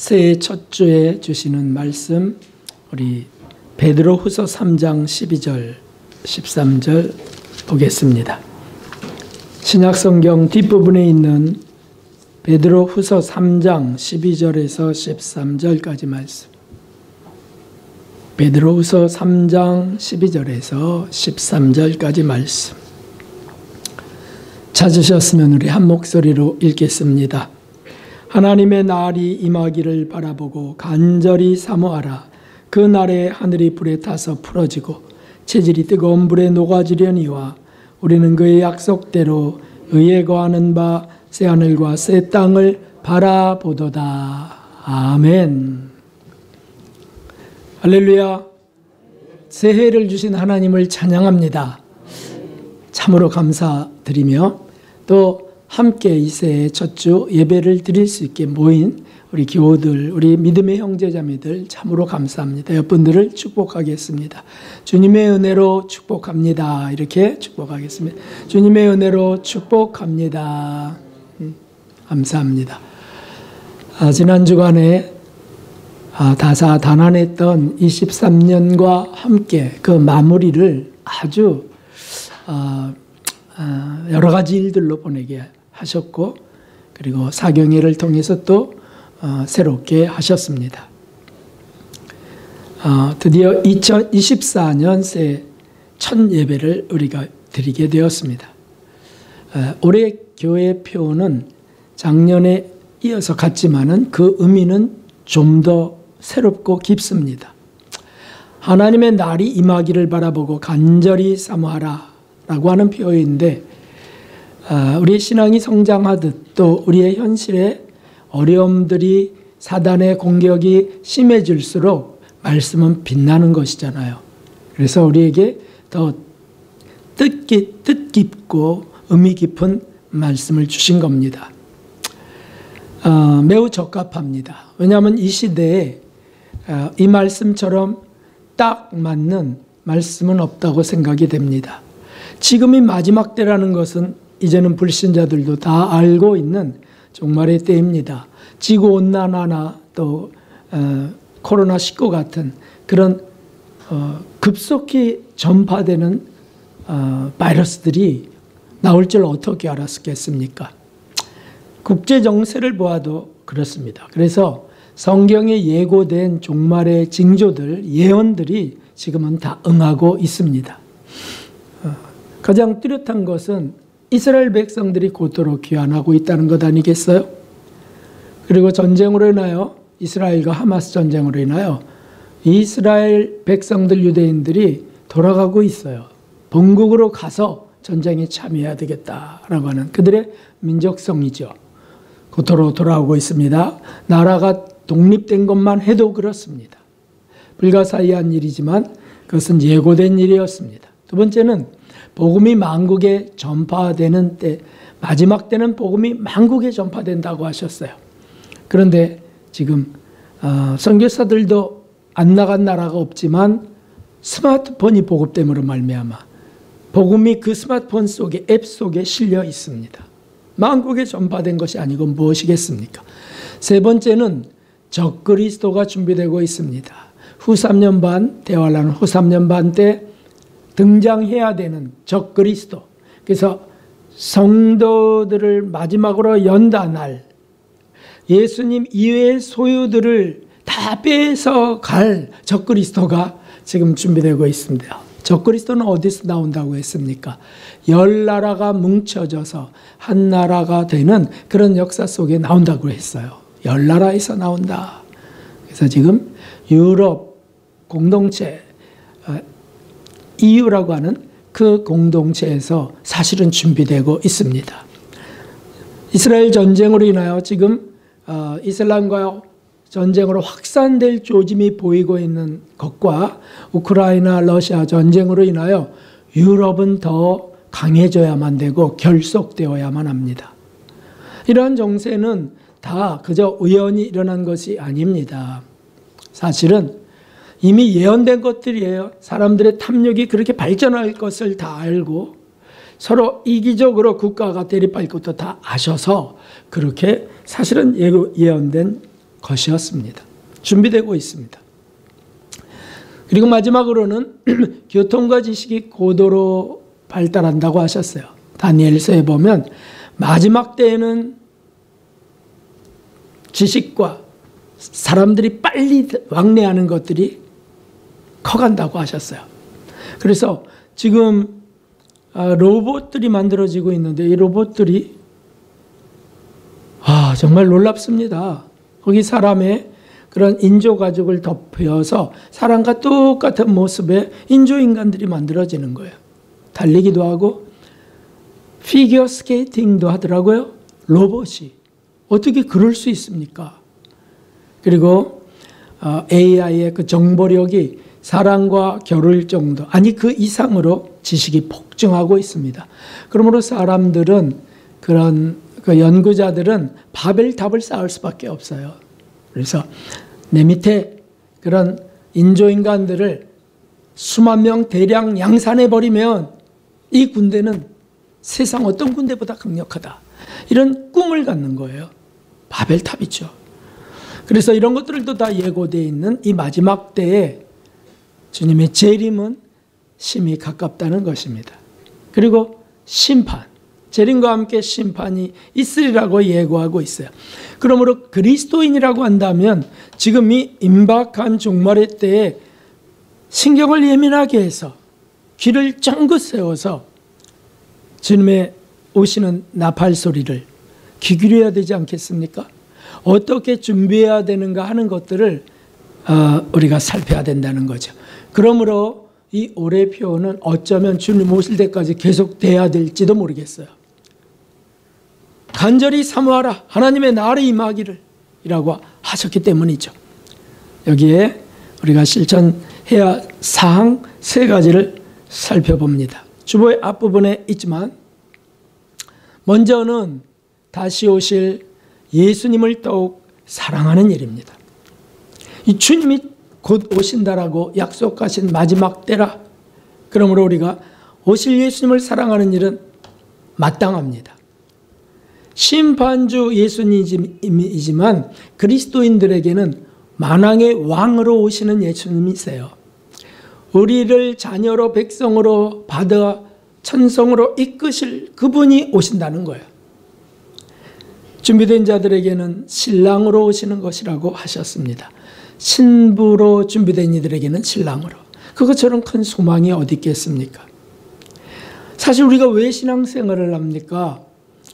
새해 첫 주에 주시는 말씀, 우리 베드로후서 3장 12절, 13절 보겠습니다. 신약성경 뒷부분에 있는 베드로후서 3장 12절에서 13절까지 말씀. 베드로후서 3장 12절에서 13절까지 말씀. 찾으셨으면 우리 한 목소리로 읽겠습니다. 하나님의 날이 임하기를 바라보고 간절히 사모하라. 그 날에 하늘이 불에 타서 풀어지고 체질이 뜨거운 불에 녹아지려니와 우리는 그의 약속대로 의에 거하는 바 새 하늘과 새 땅을 바라보도다. 아멘. 할렐루야. 새해를 주신 하나님을 찬양합니다. 참으로 감사드리며 또 함께 이 새해 첫 주 예배를 드릴 수 있게 모인 우리 교우들, 우리 믿음의 형제자매들 참으로 감사합니다. 여러분들을 축복하겠습니다. 주님의 은혜로 축복합니다. 이렇게 축복하겠습니다. 주님의 은혜로 축복합니다. 감사합니다. 지난 주간에 다사다난했던 23년과 함께 그 마무리를 아주 여러 가지 일들로 보내게 하셨고, 그리고 사경회를 통해서 또 새롭게 하셨습니다. 드디어 2024년 새 첫 예배를 우리가 드리게 되었습니다. 올해 교회 표는 작년에 이어서 갔지만은 그 의미는 좀 더 새롭고 깊습니다. 하나님의 날이 임하기를 바라보고 간절히 사모하라 라고 하는 표현인데, 우리의 신앙이 성장하듯 또 우리의 현실에 어려움들이, 사단의 공격이 심해질수록 말씀은 빛나는 것이잖아요. 그래서 우리에게 더 뜻깊고 의미 깊은 말씀을 주신 겁니다. 매우 적합합니다. 왜냐하면 이 시대에 이 말씀처럼 딱 맞는 말씀은 없다고 생각이 됩니다. 지금이 마지막 때라는 것은 이제는 불신자들도 다 알고 있는 종말의 때입니다. 지구온난화나 또 코로나19 같은 그런 급속히 전파되는 바이러스들이 나올 줄 어떻게 알았겠습니까? 국제 정세를 보아도 그렇습니다. 그래서 성경에 예고된 종말의 징조들, 예언들이 지금은 다 응하고 있습니다. 가장 뚜렷한 것은 이스라엘 백성들이 곧도로 귀환하고 있다는 것 아니겠어요? 그리고 전쟁으로 인하여, 이스라엘과 하마스 전쟁으로 인하여 이스라엘 백성들, 유대인들이 돌아가고 있어요. 본국으로 가서 전쟁에 참여해야 되겠다라고 하는 그들의 민족성이죠. 곧도로 돌아오고 있습니다. 나라가 독립된 것만 해도 그렇습니다. 불가사의한 일이지만 그것은 예고된 일이었습니다. 두 번째는 복음이 만국에 전파되는 때, 마지막 때는 복음이 만국에 전파된다고 하셨어요. 그런데 지금 선교사들도 안 나간 나라가 없지만 스마트폰이 보급됨으로 말미암아 복음이 그 스마트폰 속에, 앱 속에 실려 있습니다. 만국에 전파된 것이 아니고 무엇이겠습니까? 세 번째는 적그리스도가 준비되고 있습니다. 후 3년 반, 대환란 후 3년 반 때 등장해야 되는 적그리스도. 그래서 성도들을 마지막으로 연다 날, 예수님 이외의 소유들을 다 빼서 갈 적그리스도가 지금 준비되고 있습니다. 적그리스도는 어디서 나온다고 했습니까? 10나라가 뭉쳐져서 한 나라가 되는 그런 역사 속에 나온다고 했어요. 10나라에서 나온다. 그래서 지금 유럽 공동체, EU라고 하는 그 공동체에서 사실은 준비되고 있습니다. 이스라엘 전쟁으로 인하여 지금 이슬람과 전쟁으로 확산될 조짐이 보이고 있는 것과 우크라이나, 러시아 전쟁으로 인하여 유럽은 더 강해져야만 되고 결속되어야만 합니다. 이러한 정세는 다 그저 우연히 일어난 것이 아닙니다. 사실은 이미 예언된 것들이에요. 사람들의 탐욕이 그렇게 발전할 것을 다 알고 서로 이기적으로 국가가 대립할 것도 다 아셔서 그렇게 사실은 예언된 것이었습니다. 준비되고 있습니다. 그리고 마지막으로는 교통과 지식이 고도로 발달한다고 하셨어요. 다니엘서에 보면 마지막 때에는 지식과 사람들이 빨리 왕래하는 것들이 커간다고 하셨어요. 그래서 지금 로봇들이 만들어지고 있는데 이 로봇들이 정말 놀랍습니다. 거기 사람의 그런 인조가죽을 덮여서 사람과 똑같은 모습의 인조인간들이 만들어지는 거예요. 달리기도 하고 피겨 스케이팅도 하더라고요. 로봇이. 어떻게 그럴 수 있습니까? 그리고 AI의 그 정보력이 사람과 겨룰 정도, 아니 그 이상으로 지식이 폭증하고 있습니다. 그러므로 사람들은 그 연구자들은 바벨탑을 쌓을 수밖에 없어요. 그래서 내 밑에 그런 인조인간들을 수만 명 대량 양산해버리면 이 군대는 세상 어떤 군대보다 강력하다. 이런 꿈을 갖는 거예요. 바벨탑이죠. 그래서 이런 것들도 다 예고되어 있는 이 마지막 때에 주님의 재림은 심히 가깝다는 것입니다. 그리고 심판, 재림과 함께 심판이 있으리라고 예고하고 있어요. 그러므로 그리스도인이라고 한다면 지금 이 임박한 종말의 때에 신경을 예민하게 해서 귀를 쫑긋 세워서 주님의 오시는 나팔 소리를 귀 기울여야 되지 않겠습니까? 어떻게 준비해야 되는가 하는 것들을 우리가 살펴야 된다는 거죠. 그러므로 이 올해 표는 어쩌면 주님 오실 때까지 계속돼야 될지도 모르겠어요. 간절히 사모하라 하나님의 나라의 임하기를 이라고 하셨기 때문이죠. 여기에 우리가 실천해야 사항 3가지를 살펴봅니다. 주보의 앞부분에 있지만 먼저는 다시 오실 예수님을 더욱 사랑하는 일입니다. 이 주님이 곧 오신다라고 약속하신 마지막 때라. 그러므로 우리가 오실 예수님을 사랑하는 일은 마땅합니다. 심판주 예수님이지만 그리스도인들에게는 만왕의 왕으로 오시는 예수님이세요. 우리를 자녀로 백성으로 받아 천성으로 이끄실 그분이 오신다는 거예요. 준비된 자들에게는 신랑으로 오시는 것이라고 하셨습니다. 신부로 준비된 이들에게는 신랑으로. 그것처럼 큰 소망이 어디 있겠습니까? 사실 우리가 왜 신앙생활을 합니까?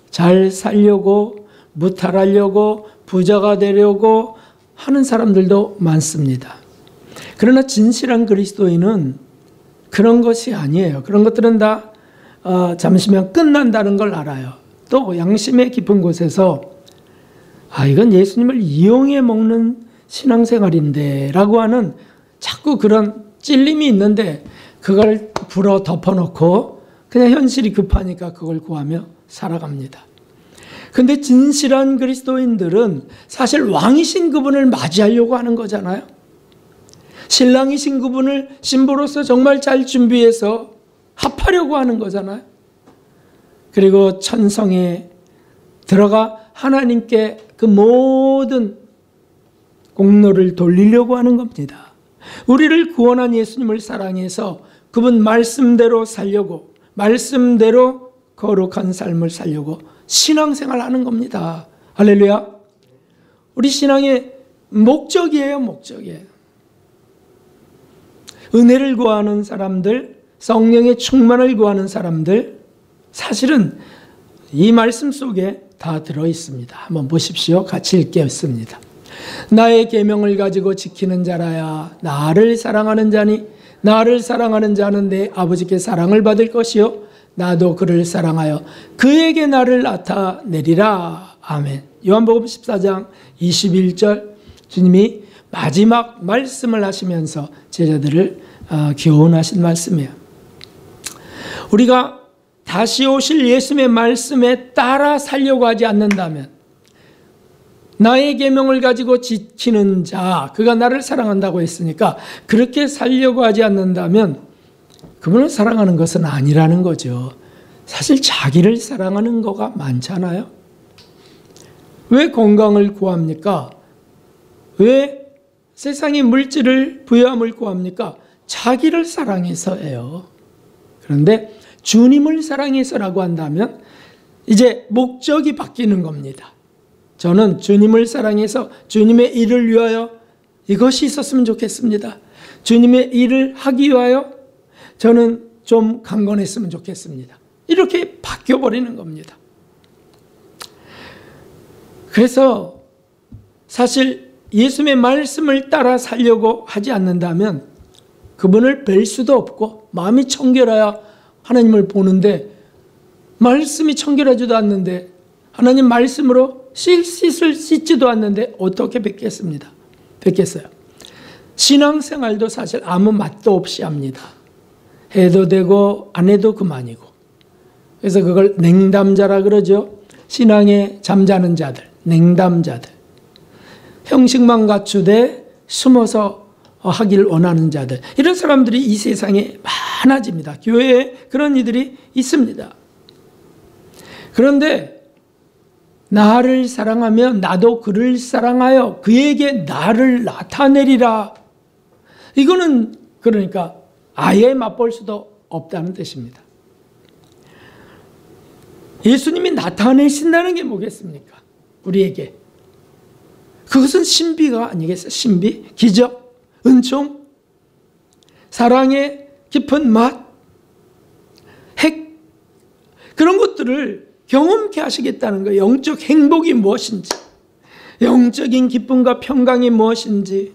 잘 살려고, 무탈하려고, 부자가 되려고 하는 사람들도 많습니다. 그러나 진실한 그리스도인은 그런 것이 아니에요. 그런 것들은 다 잠시면 끝난다는 걸 알아요. 또 양심의 깊은 곳에서 이건 예수님을 이용해 먹는 신앙생활인데 라고 하는 자꾸 그런 찔림이 있는데 그걸 불어 덮어놓고 그냥 현실이 급하니까 그걸 구하며 살아갑니다. 근데 진실한 그리스도인들은 사실 왕이신 그분을 맞이하려고 하는 거잖아요. 신랑이신 그분을 신부로서 정말 잘 준비해서 합하려고 하는 거잖아요. 그리고 천성에 들어가 하나님께 그 모든 공로를 돌리려고 하는 겁니다. 우리를 구원한 예수님을 사랑해서 그분 말씀대로 살려고, 말씀대로 거룩한 삶을 살려고 신앙생활 하는 겁니다. 할렐루야. 우리 신앙의 목적이에요. 목적이에요. 은혜를 구하는 사람들, 성령의 충만을 구하는 사람들, 사실은 이 말씀 속에 다 들어있습니다. 한번 보십시오. 같이 읽겠습니다. 나의 계명을 가지고 지키는 자라야 나를 사랑하는 자니 나를 사랑하는 자는 내 아버지께 사랑을 받을 것이요 나도 그를 사랑하여 그에게 나를 나타내리라. 아멘. 요한복음 14장 21절 주님이 마지막 말씀을 하시면서 제자들을 교훈하신 말씀이에요. 우리가 다시 오실 예수님의 말씀에 따라 살려고 하지 않는다면 나의 계명을 가지고 지키는 자, 그가 나를 사랑한다고 했으니까 그렇게 살려고 하지 않는다면 그분을 사랑하는 것은 아니라는 거죠. 사실 자기를 사랑하는 거가 많잖아요. 왜 건강을 구합니까? 왜 세상에 물질을 부여함을 구합니까? 자기를 사랑해서예요. 그런데 주님을 사랑해서라고 한다면 이제 목적이 바뀌는 겁니다. 저는 주님을 사랑해서 주님의 일을 위하여 이것이 있었으면 좋겠습니다. 주님의 일을 하기 위하여 저는 좀 강건했으면 좋겠습니다. 이렇게 바뀌어버리는 겁니다. 그래서 사실 예수님의 말씀을 따라 살려고 하지 않는다면 그분을 뵐 수도 없고 마음이 청결해야 하나님을 보는데 말씀이 청결하지도 않는데 하나님 말씀으로 씻을 씻지도 않는데 어떻게 뵙겠습니다. 뵙겠어요. 신앙생활도 사실 아무 맛도 없이 합니다. 해도 되고 안 해도 그만이고. 그래서 그걸 냉담자라 그러죠. 신앙에 잠자는 자들, 냉담자들. 형식만 갖추되 숨어서 하길 원하는 자들. 이런 사람들이 이 세상에 많아집니다. 교회에 그런 이들이 있습니다. 그런데 나를 사랑하면 나도 그를 사랑하여 그에게 나를 나타내리라. 이거는 그러니까 아예 맛볼 수도 없다는 뜻입니다. 예수님이 나타내신다는 게 뭐겠습니까? 우리에게. 그것은 신비가 아니겠어요? 신비, 기적, 은총, 사랑의 깊은 맛, 핵, 그런 것들을 경험케 하시겠다는 거예요. 영적 행복이 무엇인지, 영적인 기쁨과 평강이 무엇인지,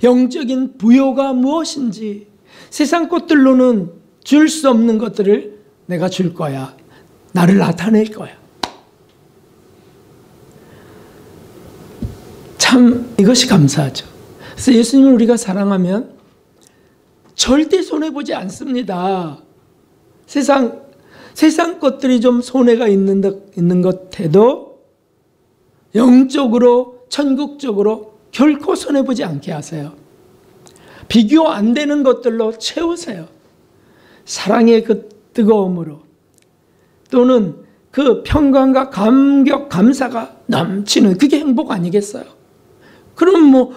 영적인 부요가 무엇인지, 세상 것들로는 줄 수 없는 것들을 내가 줄 거야. 나를 나타낼 거야. 참 이것이 감사하죠. 그래서 예수님을 우리가 사랑하면 절대 손해보지 않습니다. 세상 것들이 좀 손해가 있는 것 해도 영적으로 천국적으로 결코 손해보지 않게 하세요. 비교 안 되는 것들로 채우세요. 사랑의 그 뜨거움으로 또는 그 평강과 감격, 감사가 넘치는 그게 행복 아니겠어요? 그럼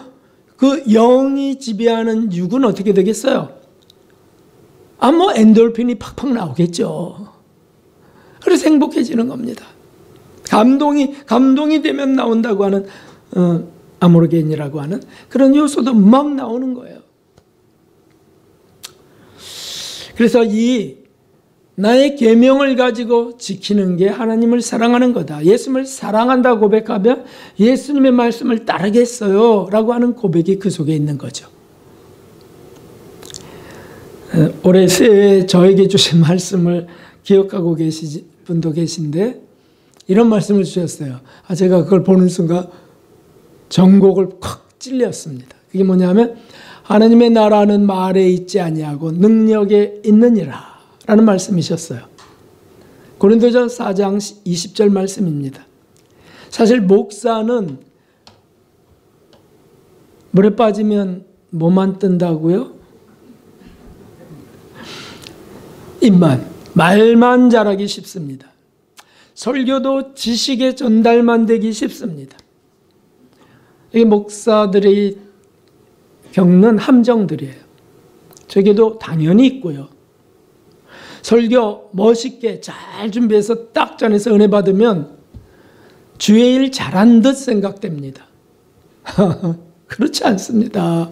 그 영이 지배하는 육은 어떻게 되겠어요? 엔돌핀이 팍팍 나오겠죠. 그래서 행복해지는 겁니다. 감동이 되면 나온다고 하는 아모르겐이라고 하는 그런 요소도 막 나오는 거예요. 그래서 이 나의 계명을 가지고 지키는 게 하나님을 사랑하는 거다. 예수님을 사랑한다고 고백하면 예수님의 말씀을 따르겠어요 라고 하는 고백이 그 속에 있는 거죠. 올해 새해에 저에게 주신 말씀을 기억하고 계신 분도 계신데 이런 말씀을 주셨어요. 제가 그걸 보는 순간 정곡을 콱 찔렸습니다. 그게 뭐냐면 하나님의 나라는 말에 있지 아니하고 능력에 있느니라 라는 말씀이셨어요. 고린도전서 4장 20절 말씀입니다. 사실 목사는 물에 빠지면 뭐만 뜬다고요? 입만, 말만 잘하기 쉽습니다. 설교도 지식의 전달만 되기 쉽습니다. 이게 목사들이 겪는 함정들이에요. 저게도 당연히 있고요. 설교 멋있게 잘 준비해서 딱 전해서 은혜 받으면 주의 일 잘한 듯 생각됩니다. 그렇지 않습니다.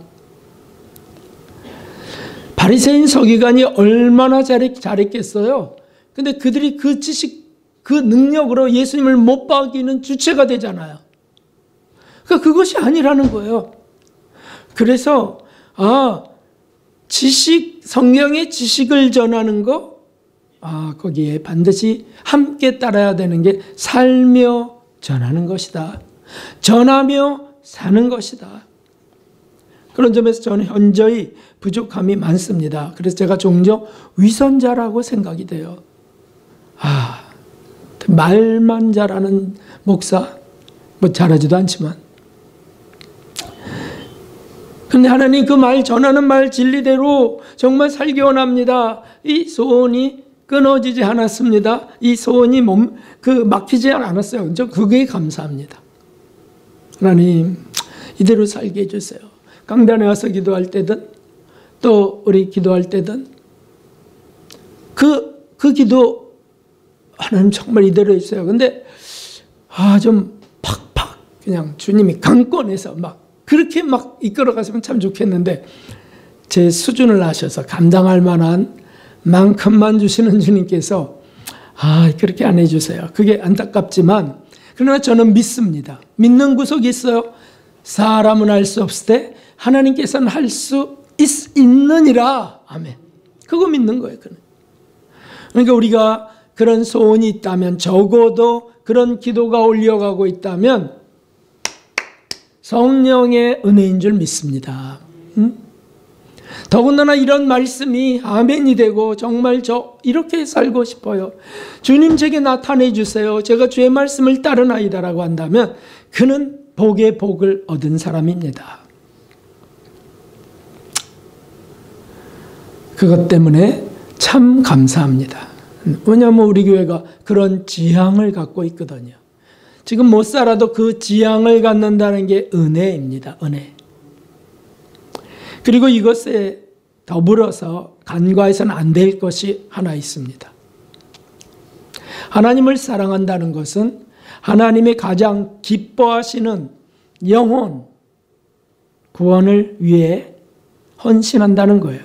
바리새인 서기관이 얼마나 잘했겠어요. 근데 그들이 그 지식, 그 능력으로 예수님을 못 박이는 주체가 되잖아요. 그러니까 그것이 아니라는 거예요. 그래서 성경의 지식을 전하는 거, 거기에 반드시 함께 따라야 되는 게 살며 전하는 것이다. 전하며 사는 것이다. 그런 점에서 저는 현저히 부족함이 많습니다. 그래서 제가 종종 위선자라고 생각이 돼요. 말만 잘하는 목사, 잘하지도 않지만. 근데 하나님 그 말 전하는 말 진리대로 정말 살기 원합니다. 이 소원이 끊어지지 않았습니다. 이 소원이 막히지 않았어요. 저 그게 감사합니다. 하나님, 이대로 살게 해주세요. 강단에 와서 기도할 때든 또 우리 기도할 때든 그 기도 하나님 정말 이대로 해주세요. 근데 좀 팍팍 그냥 주님이 강권해서 막 그렇게 막 이끌어갔으면 참 좋겠는데 제 수준을 아셔서 감당할 만한 만큼만 주시는 주님께서 그렇게 안 해주세요. 그게 안타깝지만 그러나 저는 믿습니다. 믿는 구석이 있어요. 사람은 할 수 없을 때 하나님께서는 할 수 있느니라. 아멘. 그거 믿는 거예요. 그러니까 우리가 그런 소원이 있다면, 적어도 그런 기도가 올려가고 있다면 성령의 은혜인 줄 믿습니다. 더군다나 이런 말씀이 아멘이 되고 정말 저 이렇게 살고 싶어요. 주님 제게 나타내 주세요. 제가 주의 말씀을 따르나이다라고 한다면 그는 복의 복을 얻은 사람입니다. 그것 때문에 참 감사합니다. 왜냐하면 우리 교회가 그런 지향을 갖고 있거든요. 지금 못 살아도 그 지향을 갖는다는 게 은혜입니다. 은혜. 그리고 이것에 더불어서 간과해서는 안 될 것이 하나 있습니다. 하나님을 사랑한다는 것은 하나님의 가장 기뻐하시는 영혼 구원을 위해 헌신한다는 거예요.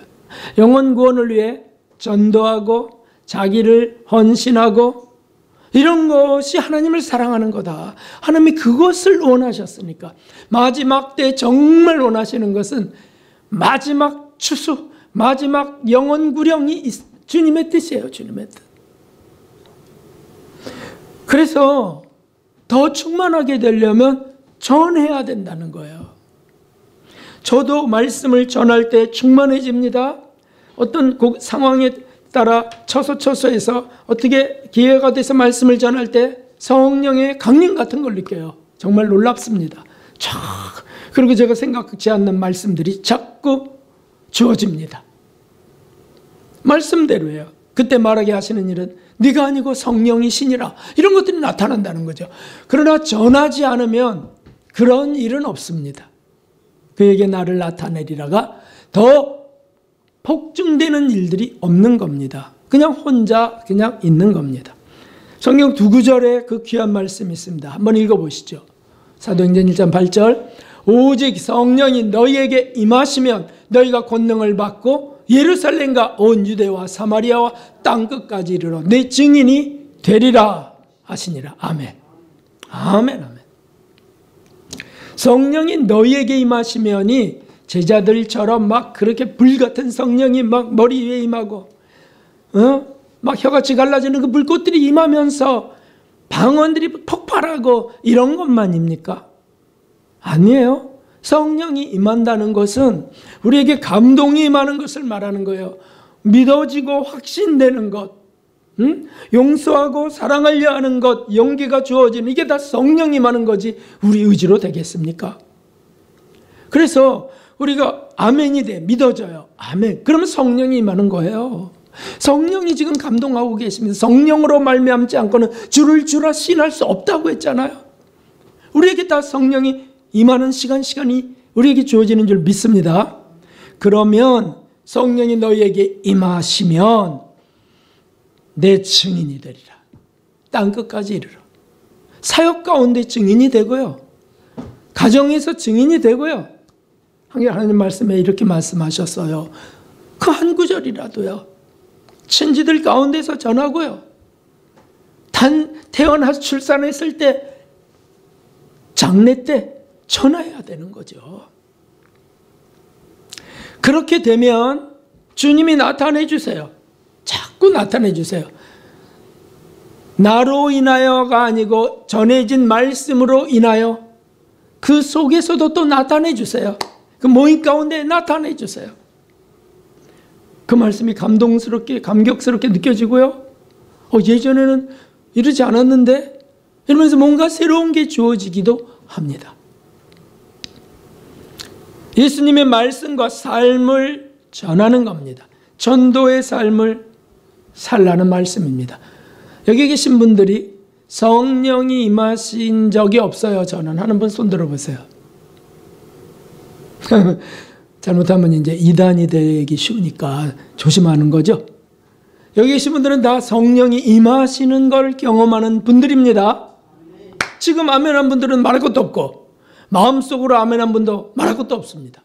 영혼 구원을 위해 전도하고 자기를 헌신하고 이런 것이 하나님을 사랑하는 거다. 하나님이 그것을 원하셨으니까. 마지막 때 정말 원하시는 것은 마지막 추수, 마지막 영혼 구령이 주님의 뜻이에요. 주님의 뜻. 그래서 더 충만하게 되려면 전해야 된다는 거예요. 저도 말씀을 전할 때 충만해집니다. 어떤 상황에 따라 처소처소에서 어떻게 기회가 돼서 말씀을 전할 때 성령의 강림 같은 걸 느껴요. 정말 놀랍습니다. 그리고 제가 생각지 않는 말씀들이 자꾸 주어집니다. 말씀대로예요. 그때 말하게 하시는 일은 네가 아니고 성령이 신이라, 이런 것들이 나타난다는 거죠. 그러나 전하지 않으면 그런 일은 없습니다. 그에게 나를 나타내리라가 더 폭증되는 일들이 없는 겁니다. 그냥 혼자 그냥 있는 겁니다. 성경 두 구절에 그 귀한 말씀이 있습니다. 한번 읽어보시죠. 사도행전 1장 8절 오직 성령이 너희에게 임하시면 너희가 권능을 받고 예루살렘과 온 유대와 사마리아와 땅끝까지 이르러 내 증인이 되리라 하시니라. 아멘. 아멘. 아멘. 성령이 너희에게 임하시면이 제자들처럼 막 그렇게 불같은 성령이 막 머리 위에 임하고 막 혀같이 갈라지는 그 불꽃들이 임하면서 방언들이 폭발하고 이런 것만입니까? 아니에요. 성령이 임한다는 것은 우리에게 감동이 임하는 것을 말하는 거예요. 믿어지고 확신되는 것, 용서하고 사랑하려 하는 것, 용기가 주어지는, 이게 다 성령이 임하는 거지 우리 의지로 되겠습니까? 그래서 우리가 아멘이 돼, 믿어져요. 아멘. 그러면 성령이 임하는 거예요. 성령이 지금 감동하고 계십니다. 성령으로 말미암지 않고는 주를 주라 시인할 수 없다고 했잖아요. 우리에게 다 성령이 임하는 시간이 우리에게 주어지는 줄 믿습니다. 그러면 성령이 너희에게 임하시면 내 증인이 되리라. 땅끝까지 이르러. 사역 가운데 증인이 되고요. 가정에서 증인이 되고요. 하나님 말씀에 이렇게 말씀하셨어요. 그 한 구절이라도요. 친지들 가운데서 전하고요. 태어나서 출산했을 때, 장례 때 전해야 되는 거죠. 그렇게 되면 주님이 나타내 주세요. 자꾸 나타내 주세요. 나로 인하여가 아니고 전해진 말씀으로 인하여 그 속에서도 또 나타내 주세요. 그 모임 가운데 나타내 주세요. 그 말씀이 감동스럽게, 감격스럽게 느껴지고요. 예전에는 이러지 않았는데 이러면서 뭔가 새로운 게 주어지기도 합니다. 예수님의 말씀과 삶을 전하는 겁니다. 전도의 삶을 살라는 말씀입니다. 여기 계신 분들이 성령이 임하신 적이 없어요. 저는 하는 분 손 들어보세요. 잘못하면 이제 이단이 되기 쉬우니까 조심하는 거죠. 여기 계신 분들은 다 성령이 임하시는 걸 경험하는 분들입니다. 지금 아멘한 분들은 말할 것도 없고 마음속으로 아멘한 분도 말할 것도 없습니다.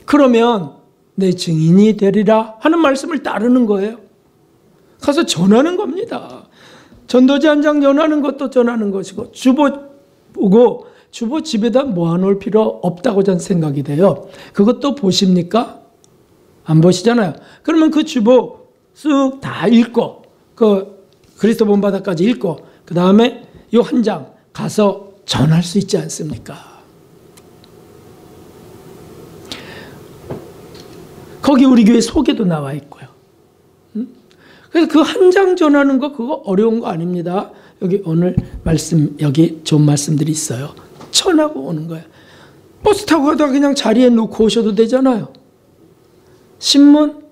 그러면 내 증인이 되리라 하는 말씀을 따르는 거예요. 가서 전하는 겁니다. 전도지 한 장 전하는 것도 전하는 것이고 주보 보고 주보 집에다 모아놓을 필요 없다고 저는 생각이 돼요. 그것도 보십니까? 안 보시잖아요. 그러면 그 주보 쓱 다 읽고 그 그리스도 본바다까지 읽고 그 다음에 이 한 장 가서 전할 수 있지 않습니까? 거기 우리 교회 소개도 나와 있고요. 그래서 그 한 장 전하는 거 그거 어려운 거 아닙니다. 여기 오늘 말씀 여기 좋은 말씀들이 있어요. 전하고 오는 거예요. 버스 타고 가다가 그냥 자리에 놓고 오셔도 되잖아요. 신문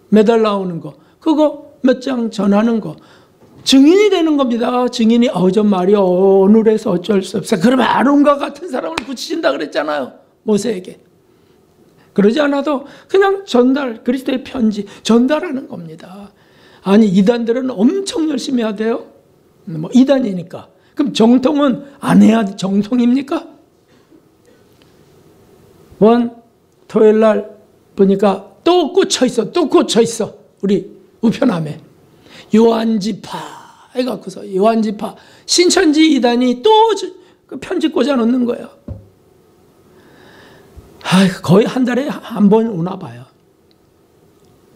매달 나오는 거 그거 몇 장 전하는 거 증인이 되는 겁니다. 증인이 저 말이 어눌해서 어쩔 수 없어. 그러면 아론과 같은 사람을 붙이신다 그랬잖아요. 모세에게. 그러지 않아도 그냥 그리스도의 편지 전달하는 겁니다. 아니 이단들은 엄청 열심히 해야 돼요. 뭐 이단이니까. 그럼 정통은 안 해야 정통입니까? 토요일 날 보니까 또 꽂혀 있어. 우리 우편함에. 요한지파 해갖고서 요한지파 신천지 이단이 또 그 편지 꽂아 놓는 거예요. 거의 한 달에 한 번 오나 봐요.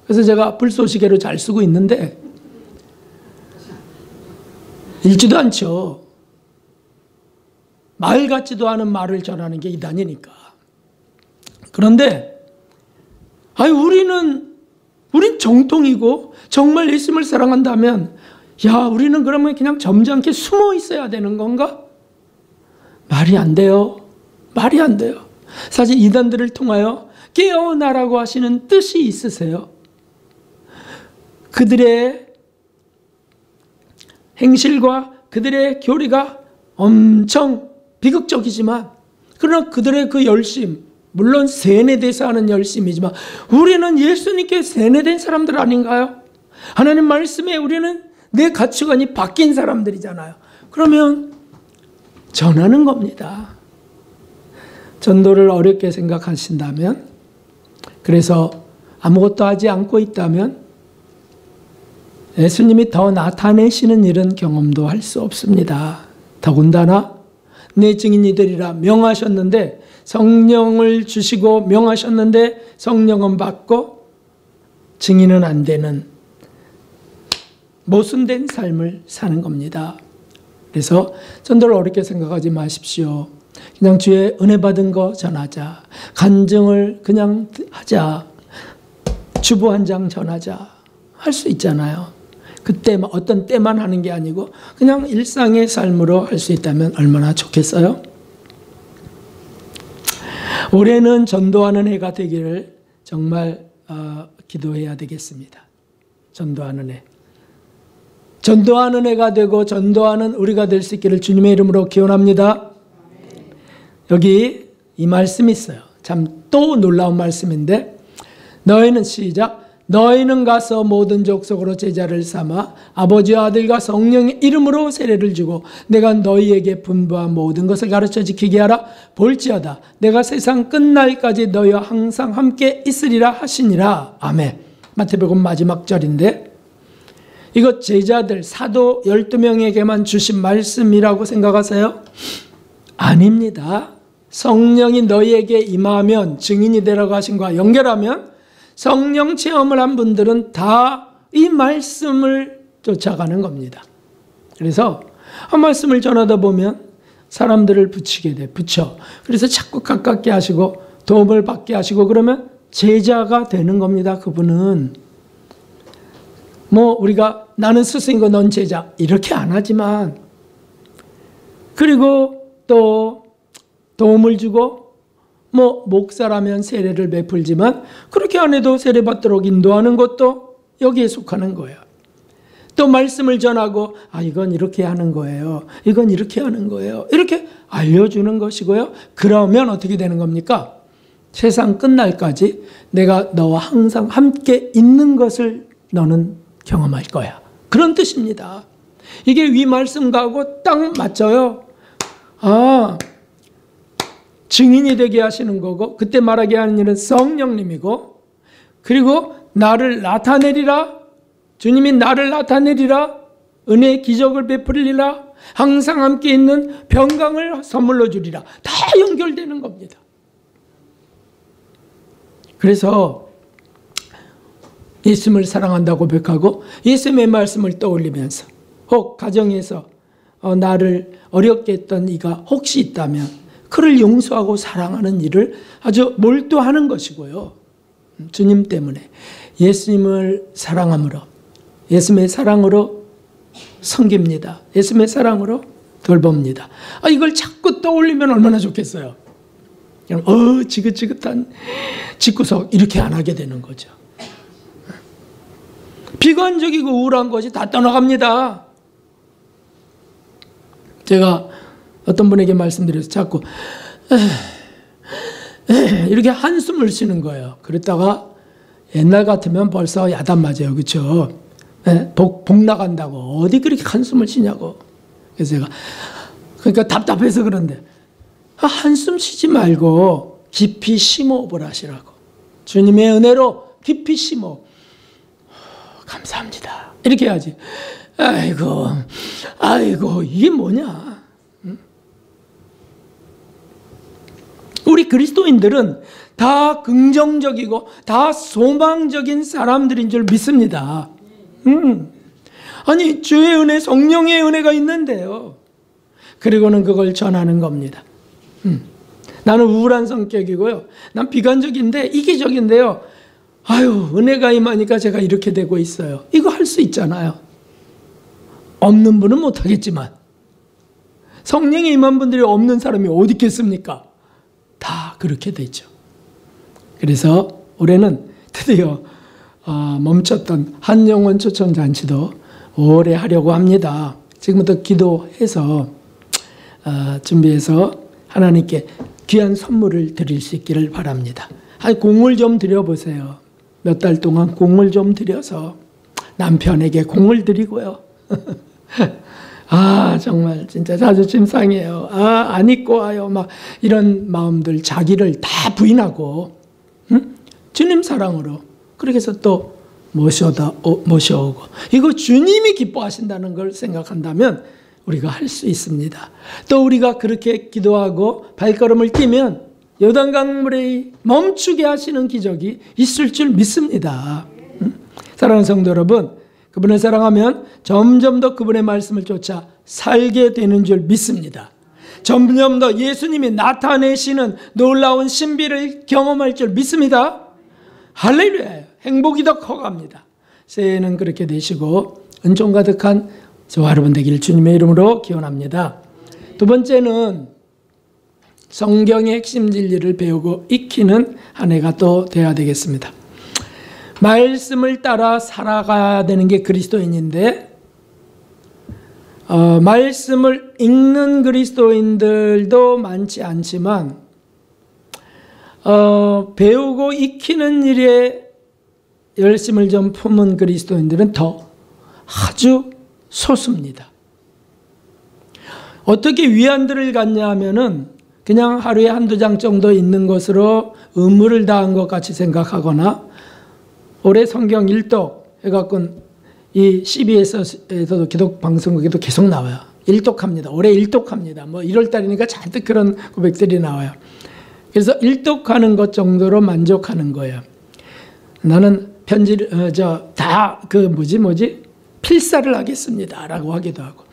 그래서 제가 불쏘시개로 잘 쓰고 있는데 읽지도 않죠. 말 같지도 않은 말을 전하는 게 이단이니까. 그런데 우린 정통이고 정말 예수님을 사랑한다면 우리는 그러면 그냥 점잖게 숨어 있어야 되는 건가? 말이 안 돼요. 사실 이단들을 통하여 깨어나라고 하시는 뜻이 있으세요. 그들의 행실과 그들의 교리가 엄청 비극적이지만 그러나 그들의 그 열심, 물론 세뇌돼서 하는 열심이지만 우리는 예수님께 세뇌된 사람들 아닌가요? 하나님 말씀에 우리는 내 가치관이 바뀐 사람들이잖아요. 그러면 전하는 겁니다. 전도를 어렵게 생각하신다면, 그래서 아무것도 하지 않고 있다면 예수님이 더 나타내시는 일은 경험도 할 수 없습니다. 더군다나 내 증인이 되리라 명하셨는데 성령을 주시고 명하셨는데 성령은 받고 증인은 안 되는 모순된 삶을 사는 겁니다. 그래서 전도를 어렵게 생각하지 마십시오. 그냥 주의 은혜 받은 거 전하자. 간증을 그냥 하자. 주보 한 장 전하자. 할 수 있잖아요. 그때만 어떤 때만 하는 게 아니고 그냥 일상의 삶으로 할 수 있다면 얼마나 좋겠어요? 올해는 전도하는 해가 되기를 정말 기도해야 되겠습니다. 전도하는 해. 전도하는 해가 되고 전도하는 우리가 될 수 있기를 주님의 이름으로 기원합니다. 여기 이 말씀이 있어요. 참 또 놀라운 말씀인데 너희는 시작. 너희는 가서 모든 족속으로 제자를 삼아 아버지와 아들과 성령의 이름으로 세례를 주고 내가 너희에게 분부한 모든 것을 가르쳐 지키게 하라. 볼지어다 내가 세상 끝날까지 너희와 항상 함께 있으리라 하시니라. 아멘. 마태복음 마지막 절인데 이거 제자들 사도 12명에게만 주신 말씀이라고 생각하세요? 아닙니다. 성령이 너희에게 임하면 증인이 되라고 하신 것과 연결하면 성령 체험을 한 분들은 다 이 말씀을 쫓아가는 겁니다. 그래서 한 말씀을 전하다 보면 사람들을 붙이게 돼. 그래서 자꾸 가깝게 하시고 도움을 받게 하시고 그러면 제자가 되는 겁니다. 그분은 우리가 나는 스승이고 넌 제자 이렇게 안 하지만 그리고 또 도움을 주고 목사라면 세례를 베풀지만 그렇게 안 해도 세례받도록 인도하는 것도 여기에 속하는 거예요. 또 말씀을 전하고 이건 이렇게 하는 거예요. 이건 이렇게 하는 거예요. 이렇게 알려주는 것이고요. 그러면 어떻게 되는 겁니까? 세상 끝날까지 내가 너와 항상 함께 있는 것을 너는 경험할 거야. 그런 뜻입니다. 이게 위 말씀과하고 딱 맞져요. 증인이 되게 하시는 거고, 그때 말하게 하는 일은 성령님이고, 그리고 나를 나타내리라, 주님이 나를 나타내리라, 은혜의 기적을 베풀리라, 항상 함께 있는 평강을 선물로 주리라. 다 연결되는 겁니다. 그래서 예수님을 사랑한다고 고백하고 예수님의 말씀을 떠올리면서, 혹 가정에서 나를 어렵게 했던 이가 혹시 있다면 그를 용서하고 사랑하는 일을 아주 몰두하는 것이고요. 주님 때문에 예수님을 사랑함으로, 예수님의 사랑으로 섬깁니다. 예수님의 사랑으로 돌봅니다. 이걸 자꾸 떠올리면 얼마나 좋겠어요. 지긋지긋한 집구석 이렇게 안 하게 되는 거죠. 비관적이고 우울한 것이 다 떠나갑니다. 제가 어떤 분에게 말씀드려서 자꾸 이렇게 한숨을 쉬는 거예요. 그랬다가 옛날 같으면 벌써 야단 맞아요. 그렇죠? 복 나간다고 어디 그렇게 한숨을 쉬냐고. 그래서 제가 그러니까 답답해서 그런데 한숨 쉬지 말고 깊이 심호흡을 하시라고. 주님의 은혜로 깊이 심호흡. 감사합니다. 이렇게 해야지. 아이고 이게 뭐냐. 우리 그리스도인들은 다 긍정적이고 다 소망적인 사람들인 줄 믿습니다. 아니 주의 은혜, 성령의 은혜가 있는데요. 그리고는 그걸 전하는 겁니다. 나는 우울한 성격이고요. 난 비관적인데 이기적인데요. 은혜가 임하니까 제가 이렇게 되고 있어요. 이거 할 수 있잖아요. 없는 분은 못하겠지만 성령이 임한 분들이 없는 사람이 어디 있겠습니까? 다 그렇게 되죠. 그래서 올해는 드디어 멈췄던 한영원 초청잔치도 오래 하려고 합니다. 지금부터 기도해서 준비해서 하나님께 귀한 선물을 드릴 수 있기를 바랍니다. 공을 좀 드려보세요. 몇 달 동안 공을 좀 드려서 남편에게 공을 드리고요. 정말 진짜 자존심 상해요. 안 입고 와요. 막 이런 마음들, 자기를 다 부인하고 주님 사랑으로 그렇게 해서 또 모셔오고, 이거 주님이 기뻐하신다는 걸 생각한다면 우리가 할 수 있습니다. 또 우리가 그렇게 기도하고 발걸음을 뛰면 요단강물에 멈추게 하시는 기적이 있을 줄 믿습니다. 사랑하는 성도 여러분, 그분을 사랑하면 점점 더 그분의 말씀을 쫓아 살게 되는 줄 믿습니다. 점점 더 예수님이 나타내시는 놀라운 신비를 경험할 줄 믿습니다. 할렐루야! 행복이 더 커갑니다. 새해에는 그렇게 되시고 은총 가득한 저와 여러분 되기를 주님의 이름으로 기원합니다. 두 번째는 성경의 핵심 진리를 배우고 익히는 한 해가 또 되어야 되겠습니다. 말씀을 따라 살아가야 되는 게 그리스도인인데 말씀을 읽는 그리스도인들도 많지 않지만 배우고 익히는 일에 열심을 좀 품은 그리스도인들은 더 아주 소수입니다. 어떻게 위안들을 갖냐 하면은 그냥 하루에 한두 장 정도 있는 것으로 의무를 다한 것 같이 생각하거나 올해 성경 일독 해갖고 이 CBS에서도 기독 방송국에도 계속 나와요. 일독합니다. 올해 일독합니다. 1월달이니까 잔뜩 그런 고백들이 나와요. 그래서 일독하는 것 정도로 만족하는 거예요. 나는 필사를 하겠습니다라고 하기도 하고.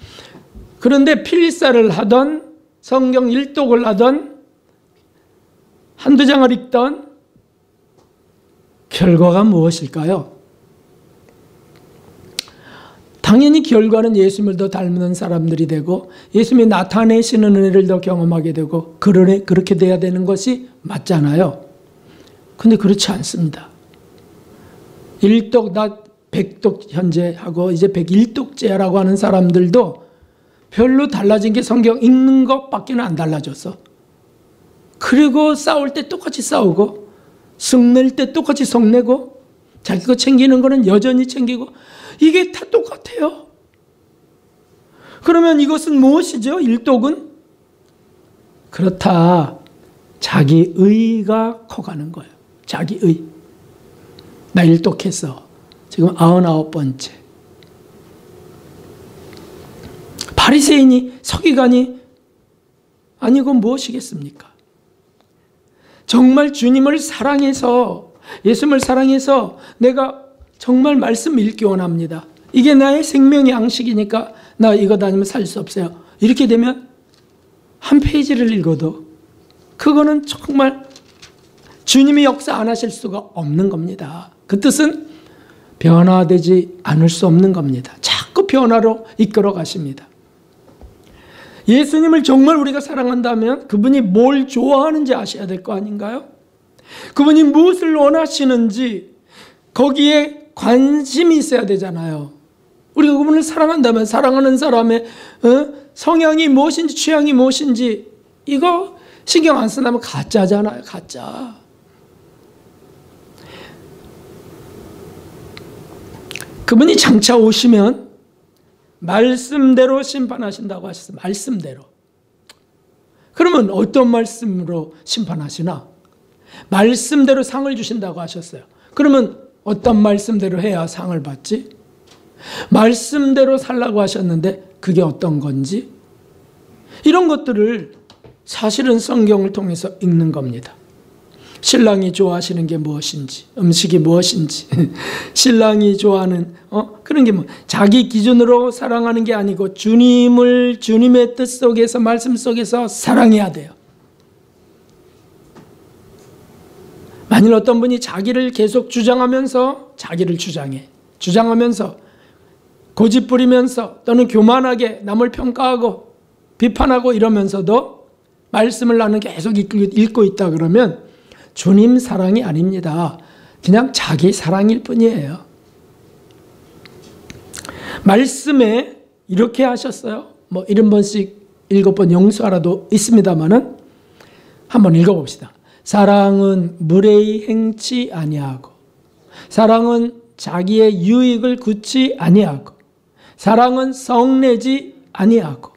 그런데 필사를 하던 성경 일독을 하던 한두 장을 읽던 결과가 무엇일까요? 당연히 결과는 예수님을 더 닮는 사람들이 되고 예수님이 나타내시는 은혜를 더 경험하게 되고 그렇게 돼야 되는 것이 맞잖아요. 근데 그렇지 않습니다. 일독 나 100독 현재하고 이제 101독째라고 하는 사람들도 별로 달라진 게 성경 읽는 것밖에 안 달라졌어. 그리고 싸울 때 똑같이 싸우고 성낼 때 똑같이 성내고 자기 거 챙기는 거는 여전히 챙기고 이게 다 똑같아요. 그러면 이것은 무엇이죠? 일독은? 그렇다. 자기 의가 커가는 거예요. 자기 의. 나 일독했어. 지금 99번째. 바리새인이 서기관이 아니고 무엇이겠습니까? 정말 주님을 사랑해서 예수님을 사랑해서 내가 정말 말씀 읽기 원합니다. 이게 나의 생명의 양식이니까 나 이거 다니면 살 수 없어요. 이렇게 되면 한 페이지를 읽어도 그거는 정말 주님이 역사 안 하실 수가 없는 겁니다. 그 뜻은 변화되지 않을 수 없는 겁니다. 자꾸 변화로 이끌어 가십니다. 예수님을 정말 우리가 사랑한다면 그분이 뭘 좋아하는지 아셔야 될 거 아닌가요? 그분이 무엇을 원하시는지 거기에 관심이 있어야 되잖아요. 우리가 그분을 사랑한다면 사랑하는 사람의 성향이 무엇인지 취향이 무엇인지 이거 신경 안 쓴다면 가짜잖아요. 가짜. 그분이 장차 오시면 말씀대로 심판하신다고 하셨어요. 말씀대로. 그러면 어떤 말씀으로 심판하시나? 말씀대로 상을 주신다고 하셨어요. 그러면 어떤 말씀대로 해야 상을 받지? 말씀대로 살라고 하셨는데 그게 어떤 건지? 이런 것들을 사실은 성경을 통해서 읽는 겁니다. 신랑이 좋아하시는 게 무엇인지, 음식이 무엇인지, 신랑이 좋아하는 그런 게 뭐 자기 기준으로 사랑하는 게 아니고 주님을 주님의 뜻 속에서 말씀 속에서 사랑해야 돼요. 만일 어떤 분이 자기를 계속 주장하면서 자기를 주장하면서 고집 부리면서 또는 교만하게 남을 평가하고 비판하고 이러면서도 말씀을 나는 계속 읽고 있다 그러면 주님 사랑이 아닙니다. 그냥 자기 사랑일 뿐이에요. 말씀에 이렇게 하셨어요. 뭐 70번씩 7번 용서하라도 있습니다만은 한번 읽어봅시다. 사랑은 무례히 행치 아니하고 사랑은 자기의 유익을 굳지 아니하고 사랑은 성내지 아니하고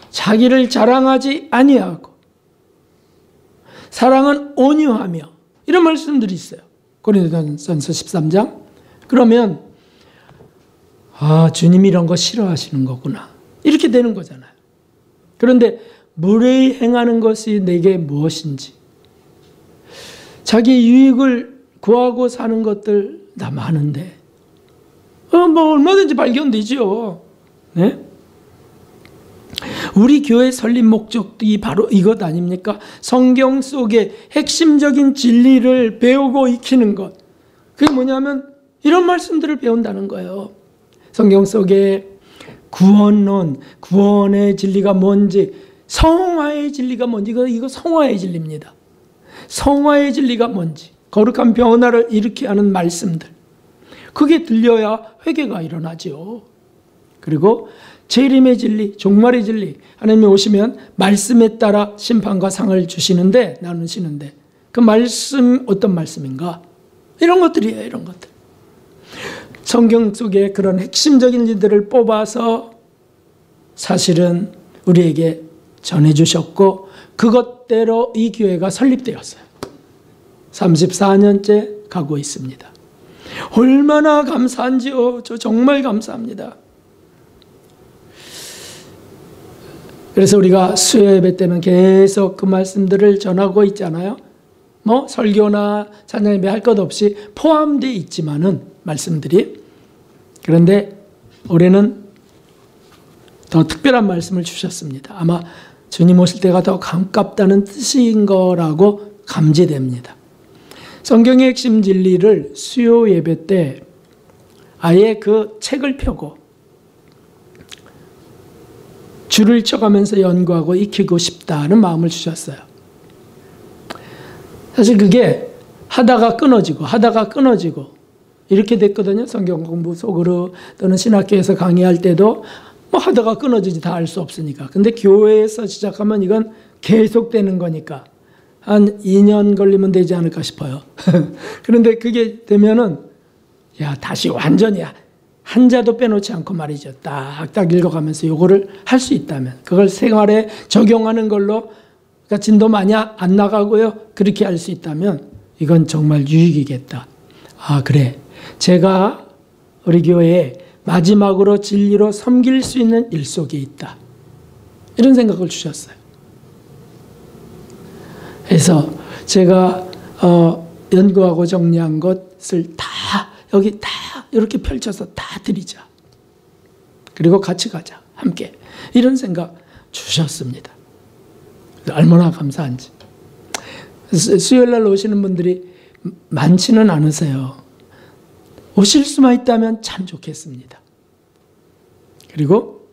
자기를 자랑하지 아니하고 사랑은 온유하며 이런 말씀들이 있어요. 고린도전서 13장. 그러면 주님이 이런 거 싫어하시는 거구나. 이렇게 되는 거잖아요. 그런데 무례히 행하는 것이 내게 무엇인지 자기 유익을 구하고 사는 것들 나 많은데 뭐 얼마든지 발견되죠. 네? 우리 교회 설립 목적이 바로 이것 아닙니까? 성경 속의 핵심적인 진리를 배우고 익히는 것. 그게 뭐냐면 이런 말씀들을 배운다는 거예요. 성경 속에 구원론, 구원의 진리가 뭔지, 성화의 진리가 뭔지, 이거 성화의 진리입니다. 성화의 진리가 뭔지, 거룩한 변화를 일으키게 하는 말씀들. 그게 들려야 회개가 일어나죠. 그리고 재림의 진리, 종말의 진리. 하나님이 오시면 말씀에 따라 심판과 상을 주시는데, 나누시는데 그 말씀 어떤 말씀인가? 이런 것들이에요. 이런 것들. 성경 속에 그런 핵심적인 일들을 뽑아서 사실은 우리에게 전해주셨고 그것대로 이 교회가 설립되었어요. 34년째 가고 있습니다. 얼마나 감사한지요. 저 정말 감사합니다. 그래서 우리가 수요 예배 때는 계속 그 말씀들을 전하고 있잖아요. 뭐 설교나 찬양 예배 할 것 없이 포함되어 있지만은 말씀들이. 그런데 올해는 더 특별한 말씀을 주셨습니다. 아마 주님 오실 때가 더 가깝다는 뜻인 거라고 감지됩니다. 성경의 핵심 진리를 수요 예배 때 아예 그 책을 펴고 줄을 쳐가면서 연구하고 익히고 싶다는 마음을 주셨어요. 사실 그게 하다가 끊어지고 이렇게 됐거든요. 성경 공부 속으로 또는 신학교에서 강의할 때도 뭐 하다가 끊어지지 다 알 수 없으니까. 근데 교회에서 시작하면 이건 계속되는 거니까 한 2년 걸리면 되지 않을까 싶어요. 그런데 그게 되면은 야 다시 완전히 한자도 빼놓지 않고 말이죠. 딱딱 읽어가면서 요거를 할 수 있다면 그걸 생활에 적용하는 걸로 그러니까 진도 많이 안 나가고요. 그렇게 할 수 있다면 이건 정말 유익이겠다. 아 그래 제가 우리 교회에 마지막으로 진리로 섬길 수 있는 일 속에 있다. 이런 생각을 주셨어요. 그래서 제가 연구하고 정리한 것을 다 여기 다 이렇게 펼쳐서 다 드리자. 그리고 같이 가자. 함께. 이런 생각 주셨습니다. 얼마나 감사한지. 수요일날 오시는 분들이 많지는 않으세요. 오실 수만 있다면 참 좋겠습니다. 그리고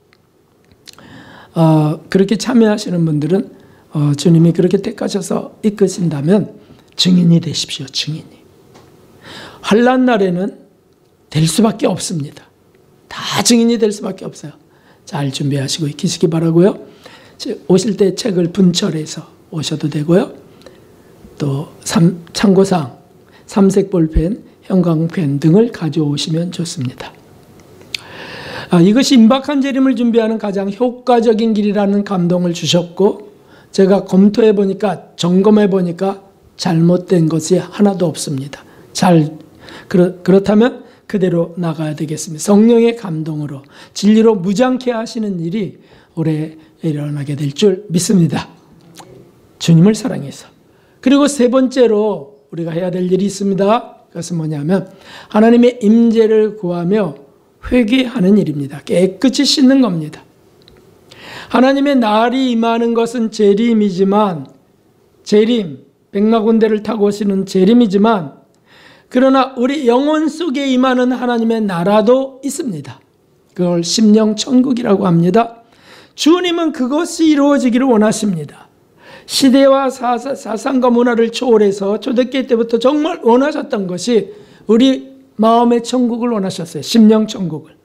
그렇게 참여하시는 분들은 주님이 그렇게 택하셔서 이끄신다면 증인이 되십시오. 증인이. 환난 날에는 될 수밖에 없습니다. 다 증인이 될 수밖에 없어요. 잘 준비하시고 계시기 바라고요. 오실 때 책을 분철해서 오셔도 되고요. 또 참고사항, 삼색 볼펜, 형광펜 등을 가져오시면 좋습니다. 이것이 임박한 재림을 준비하는 가장 효과적인 길이라는 감동을 주셨고 제가 검토해 보니까 점검해 보니까 잘못된 것이 하나도 없습니다. 그렇다면 그대로 나가야 되겠습니다. 성령의 감동으로 진리로 무장케 하시는 일이 올해 일어나게 될 줄 믿습니다. 주님을 사랑해서. 그리고 세 번째로 우리가 해야 될 일이 있습니다. 그것은 뭐냐면 하나님의 임재를 구하며 회개하는 일입니다. 깨끗이 씻는 겁니다. 하나님의 날이 임하는 것은 재림이지만 백마군대를 타고 오시는 재림이지만 그러나 우리 영혼 속에 임하는 하나님의 나라도 있습니다. 그걸 심령천국이라고 합니다. 주님은 그것이 이루어지기를 원하십니다. 시대와 사상과 문화를 초월해서 초대교회 때부터 정말 원하셨던 것이 우리 마음의 천국을 원하셨어요. 심령천국을.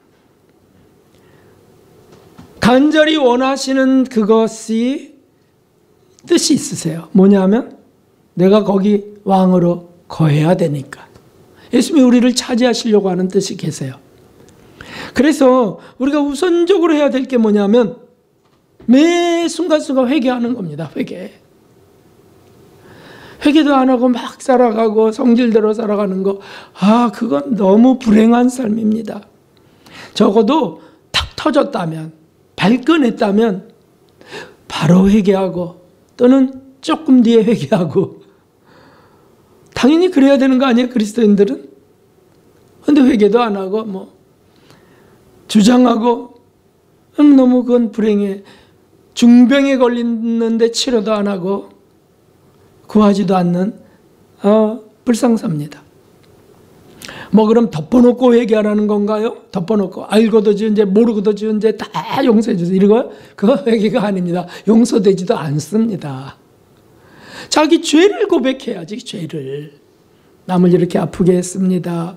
간절히 원하시는 그것이 뜻이 있으세요. 뭐냐면 내가 거기 왕으로 거해야 되니까. 예수님이 우리를 차지하시려고 하는 뜻이 계세요. 그래서 우리가 우선적으로 해야 될 게 뭐냐면 매 순간순간 회개하는 겁니다. 회개도 안 하고 막 살아가고 성질대로 살아가는 거, 그건 너무 불행한 삶입니다. 적어도 탁 터졌다면, 발끈했다면 바로 회개하고 또는 조금 뒤에 회개하고 당연히 그래야 되는 거 아니에요? 그리스도인들은? 근데 회개도 안 하고 주장하고 너무 그건 불행해. 중병에 걸리는데 치료도 안 하고 구하지도 않는 불상사입니다. 그럼 덮어놓고 회개하라는 건가요? 덮어놓고 알고도 지은 죄 모르고도 지은 죄 다 용서해 주세요. 이거 그거 회개가 아닙니다. 용서되지도 않습니다. 자기 죄를 고백해야지. 죄를. 남을 이렇게 아프게 했습니다.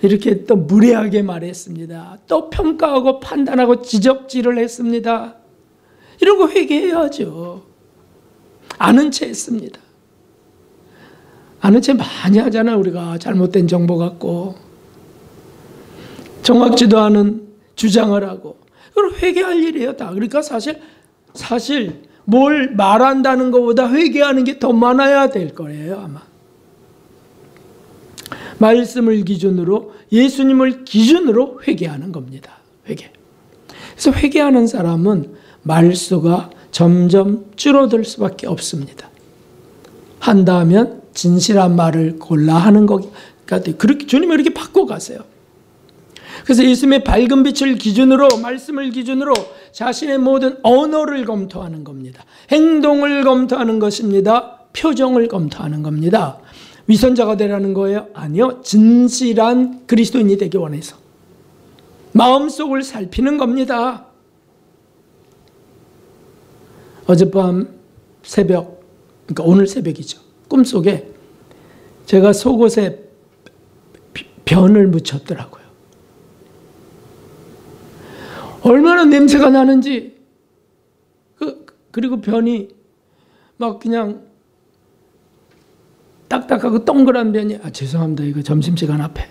이렇게 또 무례하게 말했습니다. 또 평가하고 판단하고 지적질을 했습니다. 이런 거 회개해야죠. 아는 채 했습니다. 아는 채 많이 하잖아요. 우리가 잘못된 정보 갖고 정확지도 않은 주장을 하고 그걸 회개할 일이에요. 다. 그러니까 사실 뭘 말한다는 것보다 회개하는 게 더 많아야 될 거예요. 아마. 말씀을 기준으로 예수님을 기준으로 회개하는 겁니다. 회개. 그래서 회개하는 사람은 말수가 점점 줄어들 수밖에 없습니다. 한다면 진실한 말을 골라 하는 거니까 그렇게 주님이 이렇게 바꿔가세요. 그래서 예수님의 밝은 빛을 기준으로 말씀을 기준으로 자신의 모든 언어를 검토하는 겁니다. 행동을 검토하는 것입니다. 표정을 검토하는 겁니다. 위선자가 되라는 거예요? 아니요. 진실한 그리스도인이 되기 원해서 마음속을 살피는 겁니다. 어젯밤 새벽, 그러니까 오늘 새벽이죠. 꿈속에 제가 속옷에 변을 묻혔더라고요. 얼마나 냄새가 나는지. 그리고 변이 막 그냥 딱딱하고 동그란 변이, 죄송합니다. 이거 점심시간 앞에.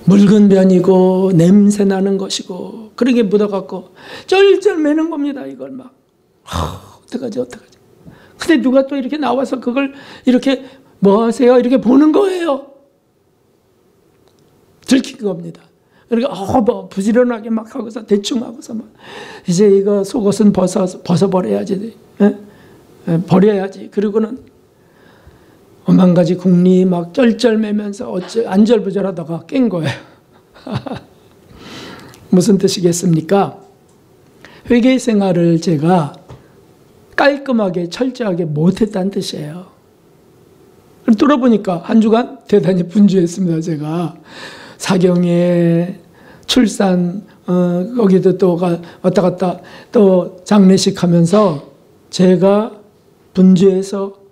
묽은 변이고 냄새 나는 것이고 그러게 묻어갖고 쩔쩔 매는 겁니다. 이걸 막. 어떡하지. 근데 누가 또 이렇게 나와서 그걸 이렇게 뭐 하세요? 이렇게 보는 거예요. 들킨 겁니다. 그러니까 뭐 부지런하게 막 하고서 대충 하고서 막 이제 이거 속옷은 벗어버려야지. 버려야지. 그리고는 오만 가지 궁리 막 쩔쩔매면서 안절부절하다가 깬 거예요. 무슨 뜻이겠습니까? 회개 생활을 제가 깔끔하게 철저하게 못했다는 뜻이에요. 돌아보니까 한 주간 대단히 분주했습니다. 제가 사경에 출산 거기도 또 왔다 갔다 또 장례식 하면서 제가 분주해서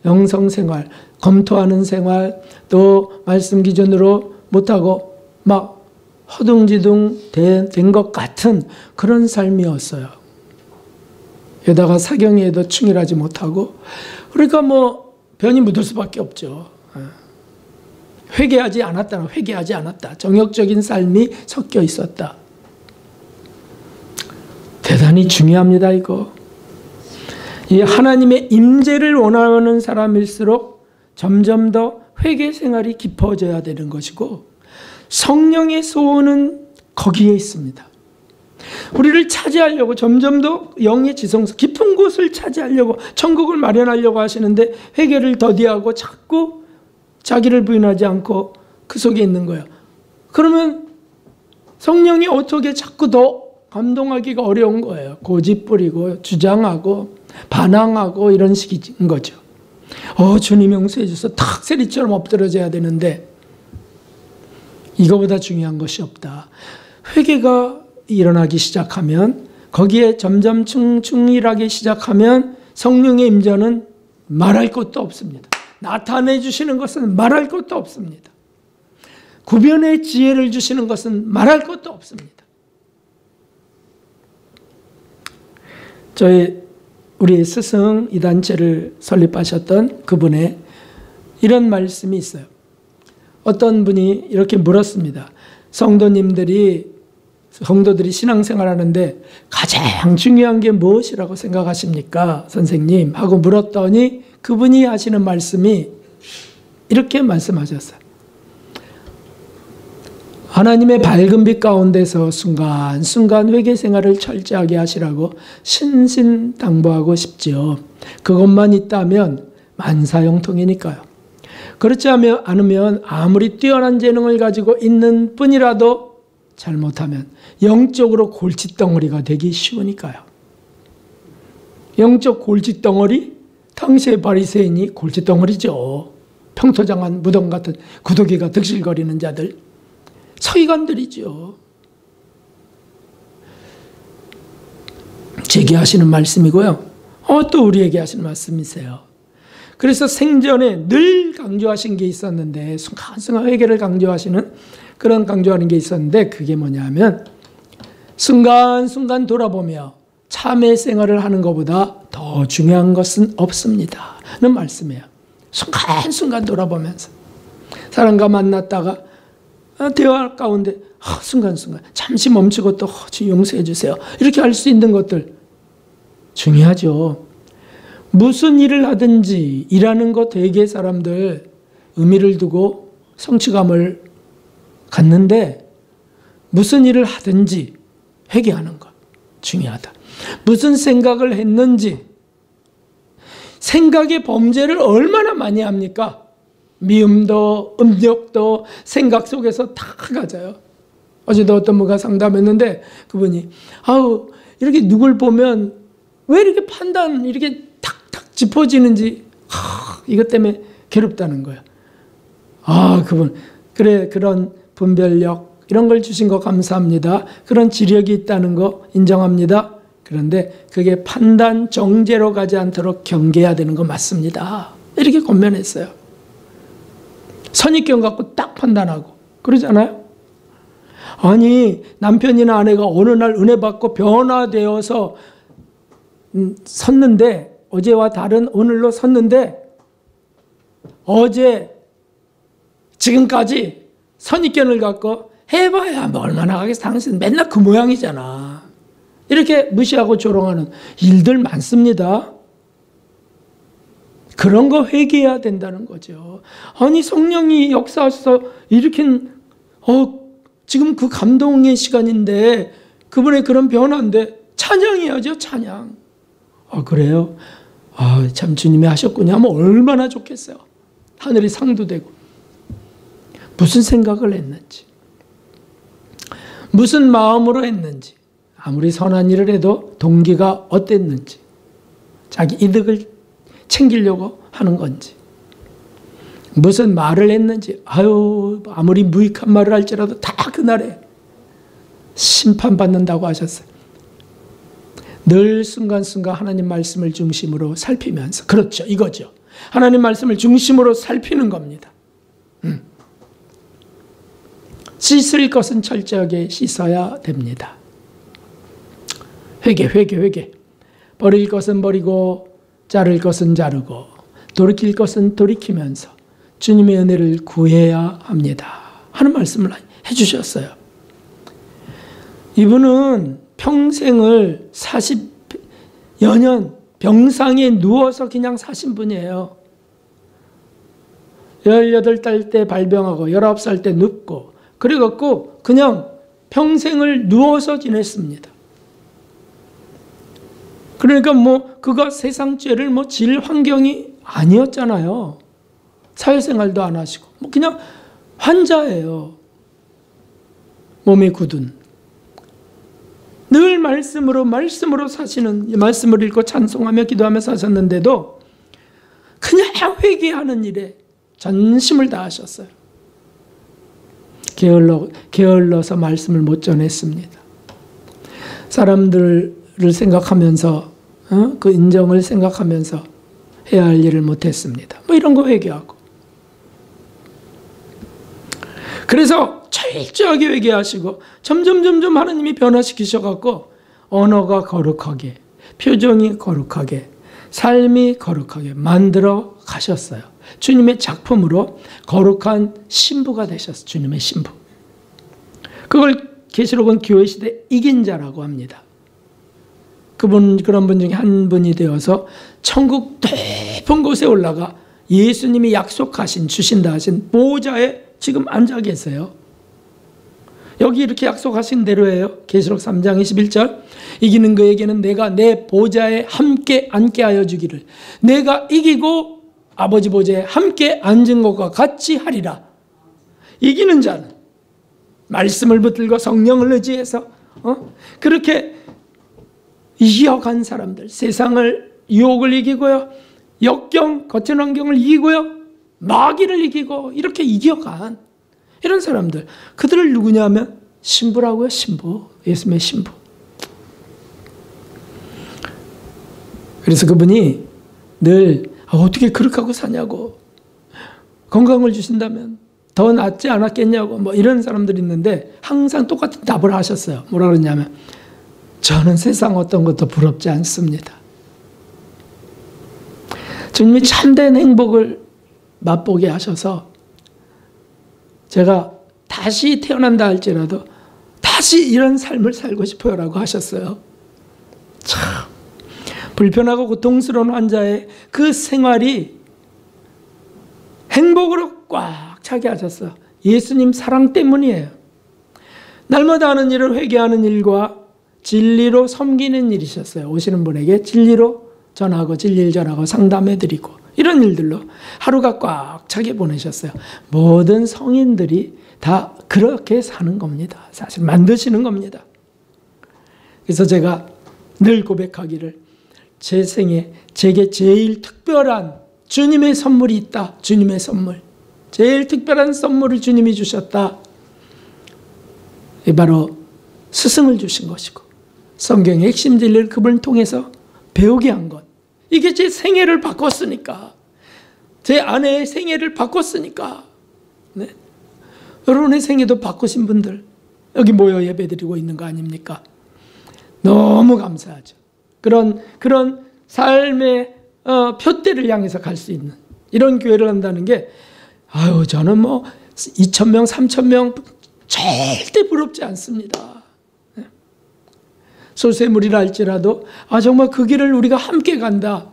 영성생활, 검토하는 생활, 또 말씀 기준으로 못하고 막 허둥지둥 된 것 같은 그런 삶이었어요. 게다가 사경에도 충실하지 못하고, 그러니까 뭐 변이 묻을 수밖에 없죠. 회개하지 않았다. 정욕적인 삶이 섞여 있었다. 대단히 중요합니다, 이거. 이 하나님의 임재를 원하는 사람일수록 점점 더 회개 생활이 깊어져야 되는 것이고, 성령의 소원은 거기에 있습니다. 우리를 차지하려고 점점 더 영의 지성소 깊은 곳을 차지하려고 천국을 마련하려고 하시는데 회개를 더디하고 자꾸 자기를 부인하지 않고 그 속에 있는 거예요. 그러면 성령이 어떻게 자꾸 더 감동하기가 어려운 거예요. 고집 부리고 주장하고 반항하고 이런 식인 거죠. 주님 용서해 주셔서 탁 세리처럼 엎드러져야 되는데 이거보다 중요한 것이 없다. 회개가 일어나기 시작하면, 거기에 점점 충일하기 시작하면 성령의 임재는 말할 것도 없습니다. 나타내 주시는 것은 말할 것도 없습니다. 구변의 지혜를 주시는 것은 말할 것도 없습니다. 우리 스승 이 단체를 설립하셨던 그분의 이런 말씀이 있어요. 어떤 분이 이렇게 물었습니다. 성도들이 신앙생활하는데 가장 중요한 게 무엇이라고 생각하십니까, 선생님? 하고 물었더니 그분이 하시는 말씀이 이렇게 말씀하셨어요. 하나님의 밝은 빛 가운데서 순간순간 회개 생활을 철저하게 하시라고 신신당부하고 싶지요. 그것만 있다면 만사형통이니까요. 그렇지 않으면 아무리 뛰어난 재능을 가지고 있는 뿐이라도 잘못하면 영적으로 골칫덩어리가 되기 쉬우니까요. 영적 골칫덩어리? 당시의 바리새인이 골칫덩어리죠. 평토장한 무덤 같은 구더기가 득실거리는 자들, 서기관들이죠. 제게 하시는 말씀이고요. 또 우리에게 하시는 말씀이세요. 그래서 생전에 늘 강조하신 게 있었는데, 순간순간 회개를 강조하는 게 있었는데, 그게 뭐냐면 순간순간 돌아보며 참회 생활을 하는 것보다 더 중요한 것은 없습니다 는 말씀이에요. 순간순간 돌아보면서 사람과 만났다가 대화 가운데 순간순간 잠시 멈추고 또 용서해 주세요, 이렇게 할 수 있는 것들 중요하죠. 무슨 일을 하든지 일하는 것 되게 사람들 의미를 두고 성취감을 갖는데, 무슨 일을 하든지 회개하는 것 중요하다. 무슨 생각을 했는지, 생각의 범죄를 얼마나 많이 합니까? 미움도 음욕도 생각 속에서 다 가져요. 어제도 어떤 분과 상담했는데 그분이 이렇게 누굴 보면 왜 이렇게 판단 이렇게 탁탁 짚어지는지 이것 때문에 괴롭다는 거야. 그분 그래, 그런 분별력 이런 걸 주신 거 감사합니다. 그런 지력이 있다는 거 인정합니다. 그런데 그게 판단 정죄로 가지 않도록 경계해야 되는 거 맞습니다. 이렇게 권면했어요. 선입견 갖고 딱 판단하고 그러잖아요. 아니 남편이나 아내가 어느 날 은혜 받고 변화되어서 섰는데 어제와 다른 오늘로 섰는데 어제 지금까지 선입견을 갖고 해봐야 뭐 얼마나 하겠어. 당신 맨날 그 모양이잖아. 이렇게 무시하고 조롱하는 일들 많습니다. 그런 거 회개해야 된다는 거죠. 아니 성령이 역사하셔서 일으킨 지금 그 감동의 시간인데 그분의 그런 변화인데 찬양해야죠. 찬양. 그래요? 참 주님이 하셨군요 하면 얼마나 좋겠어요. 하늘이 상도되고 무슨 생각을 했는지 무슨 마음으로 했는지 아무리 선한 일을 해도 동기가 어땠는지 자기 이득을 챙기려고 하는 건지 무슨 말을 했는지 아무리 무익한 말을 할지라도 다 그날에 심판받는다고 하셨어요. 늘 순간순간 하나님 말씀을 중심으로 살피면서 그렇죠. 이거죠. 하나님 말씀을 중심으로 살피는 겁니다. 씻을 것은 철저하게 씻어야 됩니다. 회개. 버릴 것은 버리고 자를 것은 자르고 돌이킬 것은 돌이키면서 주님의 은혜를 구해야 합니다 하는 말씀을 해주셨어요. 이분은 평생을 40여 년 병상에 누워서 그냥 사신 분이에요. 18살 때 발병하고 19살 때 눕고 그래갖고 그냥 평생을 누워서 지냈습니다. 그러니까 그가 세상 죄를 질 환경이 아니었잖아요. 사회생활도 안 하시고 그냥 환자예요. 몸이 굳은. 늘 말씀으로 사시는, 말씀을 읽고 찬송하며 기도하며 사셨는데도 그냥 회개하는 일에 전심을 다하셨어요. 게을러서 말씀을 못 전했습니다. 사람들을 생각하면서 그 인정을 생각하면서 해야 할 일을 못했습니다. 이런 거 회개하고. 그래서 철저하게 회개하시고 점점 하나님이 변화시키셔갖고 언어가 거룩하게, 표정이 거룩하게, 삶이 거룩하게 만들어 가셨어요. 주님의 작품으로 거룩한 신부가 되셨어요. 주님의 신부. 그걸 계시록은 교회 시대 이긴 자라고 합니다. 그런 분 중에 한 분이 되어서 천국 높은 곳에 올라가 예수님이 주신다 하신 보좌에 지금 앉아 계세요. 여기 이렇게 약속하신 대로예요. 계시록 3장 21절 이기는 그에게는 내가 내 보좌에 함께 앉게 하여 주기를 내가 이기고 아버지 보좌에 함께 앉은 것과 같이 하리라. 이기는 자는 말씀을 붙들고 성령을 의지해서 그렇게 이겨간 사람들, 세상을 유혹을 이기고요, 역경, 거친 환경을 이기고요, 마귀를 이기고 이렇게 이겨간 이런 사람들, 그들을 누구냐면 신부라고요. 신부, 예수님의 신부. 그래서 그분이 늘 어떻게 그렇게 하고 사냐고, 건강을 주신다면 더 낫지 않았겠냐고 이런 사람들이 있는데 항상 똑같은 답을 하셨어요. 뭐라 그러냐면 저는 세상 어떤 것도 부럽지 않습니다. 주님이 참된 행복을 맛보게 하셔서 제가 다시 태어난다 할지라도 다시 이런 삶을 살고 싶어요 라고 하셨어요. 참 불편하고 고통스러운 환자의 그 생활이 행복으로 꽉 차게 하셨어요. 예수님 사랑 때문이에요. 날마다 하는 일을 회개하는 일과 진리로 섬기는 일이셨어요. 오시는 분에게 진리로 전하고 진리를 전하고 상담해드리고 이런 일들로 하루가 꽉 차게 보내셨어요. 모든 성인들이 다 그렇게 사는 겁니다. 사실 만드시는 겁니다. 그래서 제가 늘 고백하기를 제 생에 제게 제일 특별한 주님의 선물이 있다. 주님의 선물. 제일 특별한 선물을 주님이 주셨다. 바로 스승을 주신 것이고 성경의 핵심 진리를 그분을 통해서 배우게 한 것. 이게 제 생애를 바꿨으니까, 제 아내의 생애를 바꿨으니까 네. 여러분의 생애도 바꾸신 분들 여기 모여 예배드리고 있는 거 아닙니까? 너무 감사하죠. 그런 삶의 표대를 향해서 갈 수 있는 이런 교회를 한다는 게 저는 2,000명, 3,000명 절대 부럽지 않습니다. 소수의물이라 할지라도 정말 그 길을 우리가 함께 간다.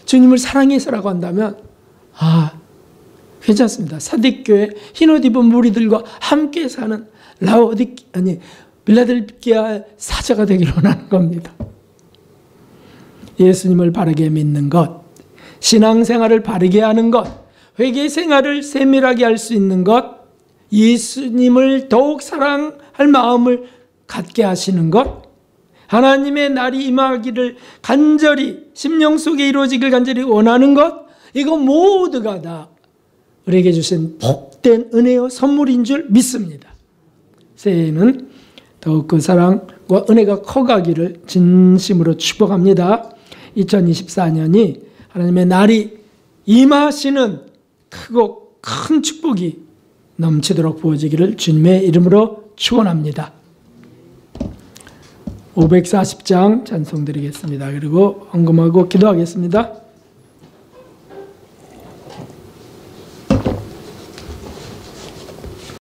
주님을 사랑해서라고 한다면 괜찮습니다. 사딕교회 흰옷 입은 무리들과 함께 사는 빌라델피아 사자가 되기를 원하는 겁니다. 예수님을 바르게 믿는 것, 신앙생활을 바르게 하는 것, 회개생활을 세밀하게 할 수 있는 것, 예수님을 더욱 사랑할 마음을 갖게 하시는 것, 하나님의 날이 임하기를 간절히 심령 속에 이루어지길 간절히 원하는 것, 이거 모두가 다 우리에게 주신 복된 은혜와 선물인 줄 믿습니다. 새해에는 더욱 그 사랑과 은혜가 커가기를 진심으로 축복합니다. 2024년이 하나님의 날이 임하시는 크고 큰 축복이 넘치도록 부어지기를 주님의 이름으로 축원합니다. 540장 찬송 드리겠습니다. 그리고 헌금하고 기도하겠습니다.